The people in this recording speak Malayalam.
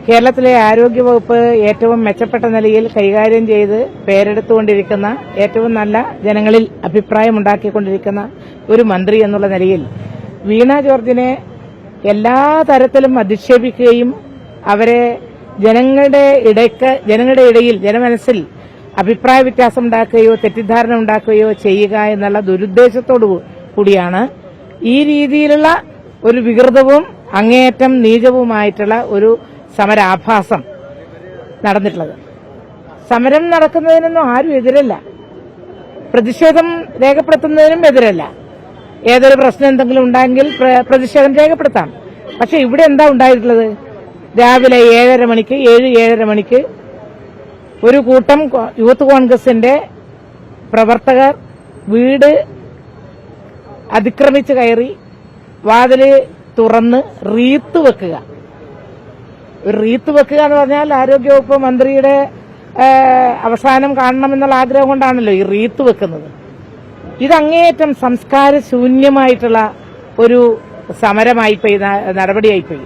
കേരളത്തിലെ ആരോഗ്യവകുപ്പ് ഏറ്റവും മെച്ചപ്പെട്ട നിലയിൽ കൈകാര്യം ചെയ്ത് പേരെടുത്തുകൊണ്ടിരിക്കുന്ന, ഏറ്റവും നല്ല ജനങ്ങളിൽ അഭിപ്രായമുണ്ടാക്കിക്കൊണ്ടിരിക്കുന്ന ഒരു മന്ത്രി എന്നുള്ള നിലയിൽ വീണ ജോർജിനെ എല്ലാ തരത്തിലും അധിക്ഷേപിക്കുകയും അവരെ ജനങ്ങളുടെ ഇടയിൽ ജനമനസ്സിൽ അഭിപ്രായ വ്യത്യാസം ഉണ്ടാക്കുകയോ തെറ്റിദ്ധാരണ ഉണ്ടാക്കുകയോ ചെയ്യുക എന്നുള്ള ദുരുദ്ദേശത്തോടു കൂടിയാണ് ഈ രീതിയിലുള്ള ഒരു വികൃതവും അങ്ങേയറ്റം നീചവുമായിട്ടുള്ള ഒരു സമരാഭാസം നടന്നിട്ടുള്ളത്. സമരം നടക്കുന്നതിനൊന്നും ആരും എതിരല്ല, പ്രതിഷേധം രേഖപ്പെടുത്തുന്നതിനും എതിരല്ല. ഏതൊരു പ്രശ്നം എന്തെങ്കിലും ഉണ്ടെങ്കിൽ പ്രതിഷേധം രേഖപ്പെടുത്താം. പക്ഷെ ഇവിടെ എന്താ ഉണ്ടായിട്ടുള്ളത്? രാവിലെ 7:30 മണിക്ക് ഒരു കൂട്ടം യൂത്ത് കോൺഗ്രസിന്റെ പ്രവർത്തകർ വീട് അതിക്രമിച്ച് കയറി വാതില് തുറന്ന് റീത്ത് വെക്കുക. ഒരു റീത്ത് വെക്കുക എന്ന് പറഞ്ഞാൽ ആരോഗ്യവകുപ്പ് മന്ത്രിയുടെ അവസാനം കാണണമെന്നുള്ള ആഗ്രഹം കൊണ്ടാണല്ലോ ഈ റീത്ത് വെക്കുന്നത്. ഇതങ്ങേയറ്റം സംസ്കാര ശൂന്യമായിട്ടുള്ള ഒരു സമരമായിപ്പോയി, നടപടിയായിപ്പോയി.